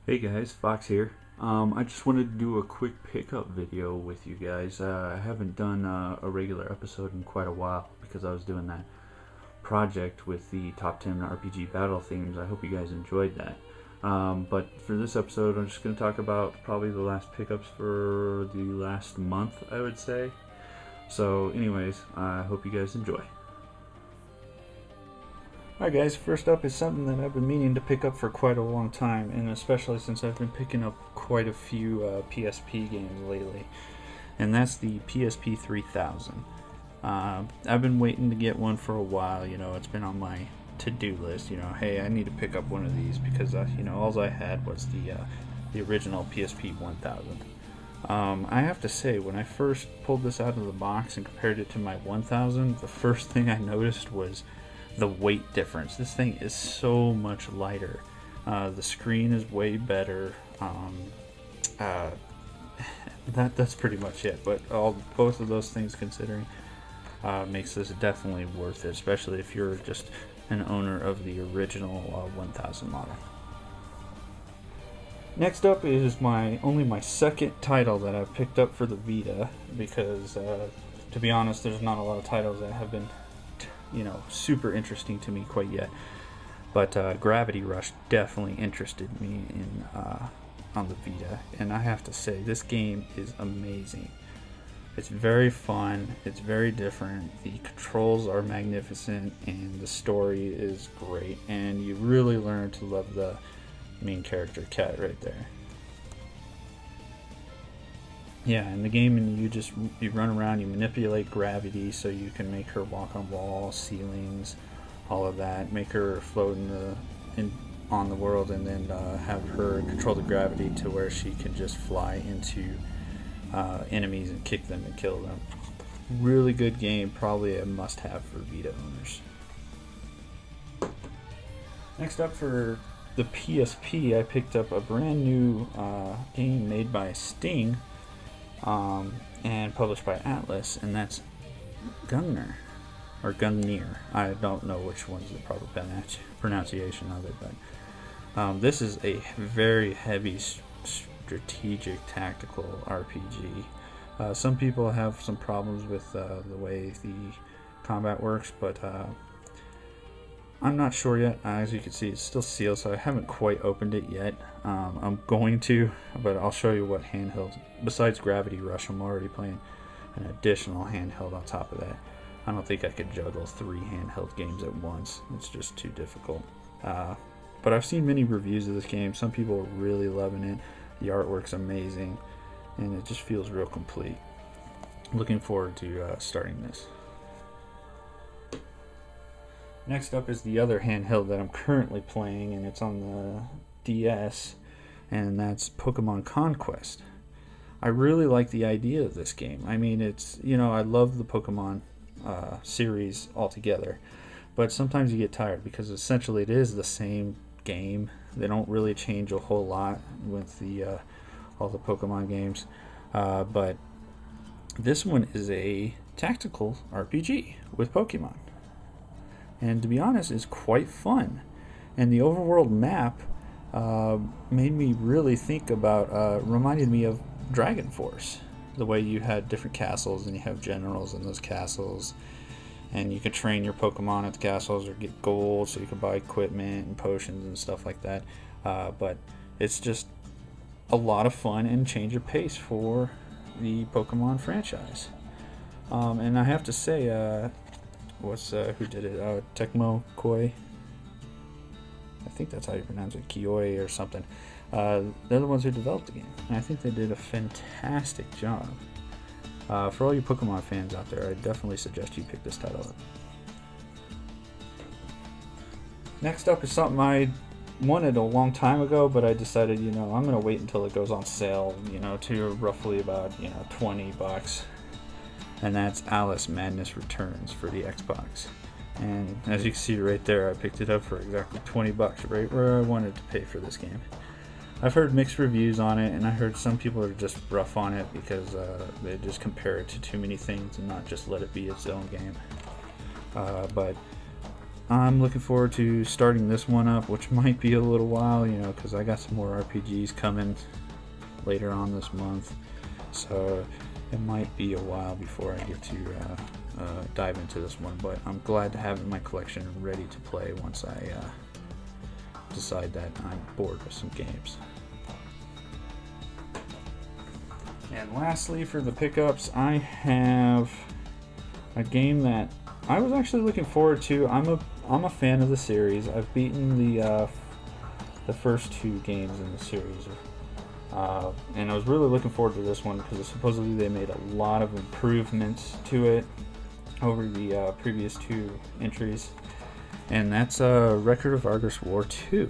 Hey guys, Fox here. I just wanted to do a quick pickup video with you guys. I haven't done a regular episode in quite a while because I was doing that project with the top 10 RPG battle themes. I hope you guys enjoyed that. But for this episode, I'm just going to talk about probably the last pickups for the last month, I would say. So, anyways, I hope you guys enjoy. Alright guys, first up is something that I've been meaning to pick up for quite a long time, and especially since I've been picking up quite a few PSP games lately, and that's the PSP 3000. I've been waiting to get one for a while. It's been on my to-do list. Hey, I need to pick up one of these because all I had was the original PSP 1000. I have to say, when I first pulled this out of the box and compared it to my 1000, the first thing I noticed was the weight difference. This thing is so much lighter. The screen is way better. That's pretty much it. But both of those things considering, makes this definitely worth it, especially if you're just an owner of the original 1000 model. Next up is only my second title that I've picked up for the Vita, because to be honest, there's not a lot of titles that have been super interesting to me quite yet. But Gravity Rush definitely interested me in on the Vita, and I have to say, this game is amazing. It's very fun, it's very different, the controls are magnificent, and the story is great, and you really learn to love the main character, Cat, right there. Yeah, in the game, and you run around, you manipulate gravity so you can make her walk on walls, ceilings, all of that. Make her float on the world, and then have her control the gravity to where she can just fly into enemies and kick them and kill them. Really good game, probably a must-have for Vita owners. Next up, for the PSP, I picked up a brand new game made by Sting, and published by Atlas, and that's Gungnir, or Gungnir. I don't know which one's the proper pronunciation of it, but this is a very heavy strategic tactical RPG. Some people have some problems with the way the combat works, but I'm not sure yet. As you can see, it's still sealed, so I haven't quite opened it yet. I'm going to, but I'll show you what handheld. Besides Gravity Rush, I'm already playing an additional handheld on top of that. I don't think I could juggle 3 handheld games at once. It's just too difficult. But I've seen many reviews of this game. Some people are really loving it. The artwork's amazing, and it just feels real complete. Looking forward to starting this. Next up is the other handheld that I'm currently playing, and it's on the DS, and that's Pokemon Conquest. I really like the idea of this game. I mean, I love the Pokemon series altogether, but sometimes you get tired because essentially it is the same game. They don't really change a whole lot with all the Pokemon games, but this one is a tactical RPG with Pokemon. And to be honest, it's quite fun. And the overworld map made me really think about, reminded me of Dragon Force. The way you had different castles, and you have generals in those castles, and you can train your Pokemon at the castles or get gold so you can buy equipment and potions and stuff like that. But it's just a lot of fun and change of pace for the Pokemon franchise. And I have to say, who did it? Tecmo Koei. I think that's how you pronounce it, Kioi or something. They're the ones who developed the game, and I think they did a fantastic job. For all you Pokemon fans out there, I definitely suggest you pick this title up. Next up is something I wanted a long time ago, but I decided, I'm going to wait until it goes on sale, to roughly about, $20. And that's Alice Madness Returns for the Xbox. And as you can see right there, I picked it up for exactly $20, right where I wanted to pay for this game. I've heard mixed reviews on it, and I heard some people are just rough on it because they just compare it to too many things and not just let it be its own game. But I'm looking forward to starting this one up, which might be a little while, you know, because I got some more RPGs coming later on this month, so it might be a while before I get to dive into this one, but I'm glad to have it in my collection and ready to play once I decide that I'm bored with some games. And lastly, for the pickups, I have a game that I was actually looking forward to. I'm a fan of the series. I've beaten the first 2 games in the series, and I was really looking forward to this one because supposedly they made a lot of improvements to it over the previous 2 entries, and that's Record of Argus War 2.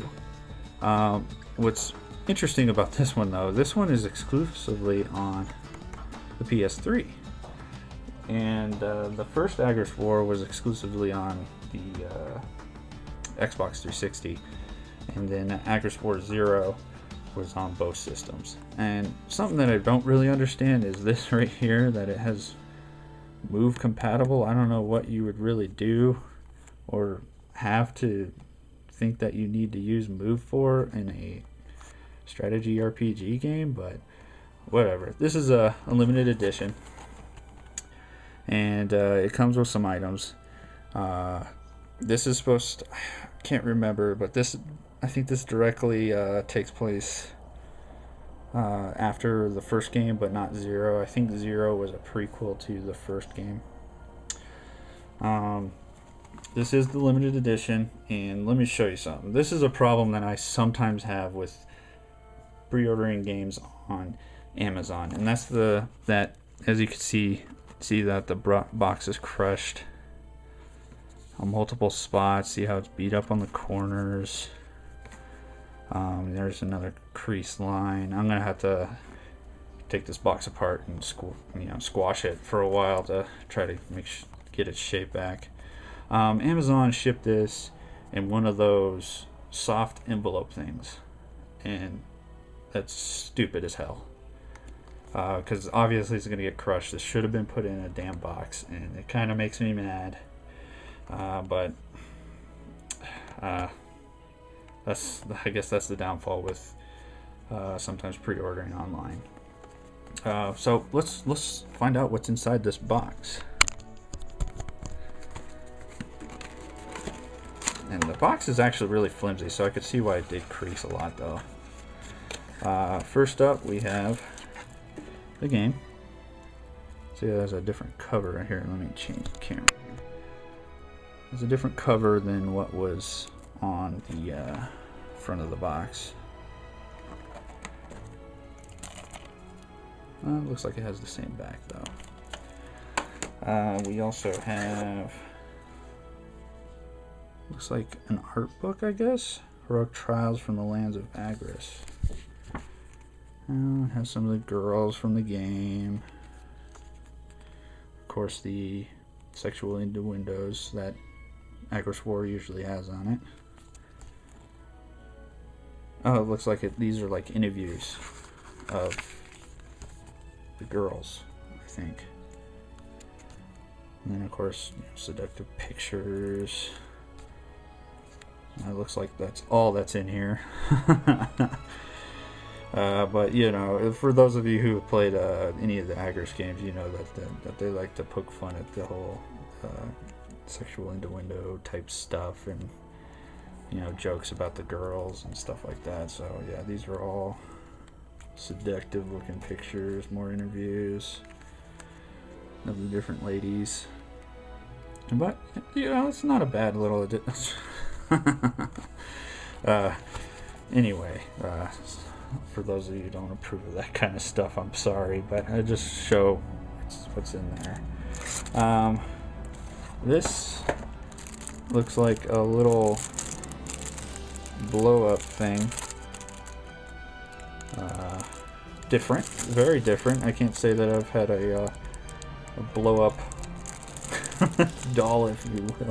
What's interesting about this one, though, this one is exclusively on the PS3, and the first Argus War was exclusively on the Xbox 360, and then Argus War 0 was on both systems. And something that I don't really understand is this right here, that it has Move compatible. I don't know what you would really do or have to think that you need to use Move for in a strategy RPG game, but whatever. This is a limited edition, and it comes with some items. This is supposed to, I can't remember, but I think this directly takes place after the first game, but not 0. I think 0 was a prequel to the first game. This is the limited edition, and let me show you something. This is a problem that I sometimes have with pre-ordering games on Amazon, and that's that as you can see that the box is crushed on multiple spots. See how it's beat up on the corners. There's another crease line. I'm gonna have to take this box apart and squash it for a while to try to get its shape back. Amazon shipped this in one of those soft envelope things, and that's stupid as hell, because obviously it's gonna get crushed. This should have been put in a damn box, and it kind of makes me mad, but I guess that's the downfall with sometimes pre-ordering online. So let's find out what's inside this box. And the box is actually really flimsy, so I could see why it did crease a lot, though. First up, we have the game. See, there's a different cover right here. Let me change the camera here. There's a different cover than what was on the front of the box. It looks like it has the same back, though. We also have, looks like an art book, I guess. Heroic Trials from the Lands of Agris. It has some of the girls from the game. Of course, the sexual innuendos that Agris War usually has on it. Oh, it looks like these are like interviews of the girls, I think. And then, of course, seductive pictures. It looks like that's all that's in here. But for those of you who have played any of the Agris games, you know that they like to poke fun at the whole sexual innuendo type stuff, and jokes about the girls and stuff like that. So yeah, these are all seductive looking pictures, more interviews of the different ladies. But it's not a bad little anyway, for those of you who don't approve of that kind of stuff, I'm sorry, but I just show what's in there. This looks like a little blow up thing. Different, very different. I can't say that I've had a blow up doll, if you will,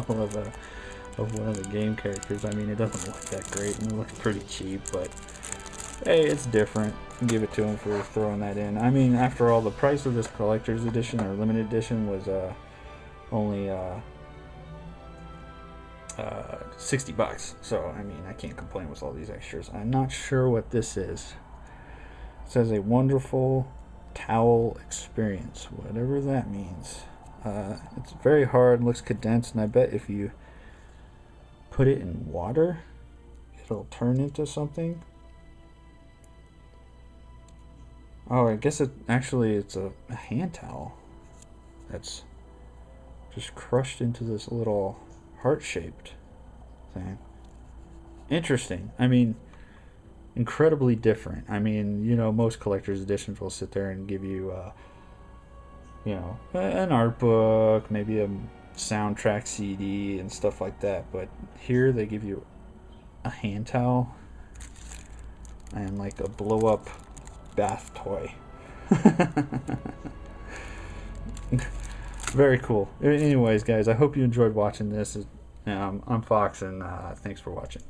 of one of the game characters. I mean, it doesn't look that great, and it looks pretty cheap, but hey, it's different. Give it to him for throwing that in. I mean, after all, the price of this collector's edition or limited edition was only $60. So I mean, I can't complain with all these extras. I'm not sure what this is. It says a wonderful towel experience, whatever that means. It's very hard, looks condensed, and I bet if you put it in water, it'll turn into something. Oh, I guess it's a hand towel that's just crushed into this little heart-shaped thing. Interesting. I mean, incredibly different. I mean, you know, most collector's editions will sit there and give you, you know, an art book, maybe a soundtrack CD and stuff like that. But here they give you a hand towel and like a blow-up bath toy. Very cool. Anyways, guys, I hope you enjoyed watching this. I'm Fox, and thanks for watching.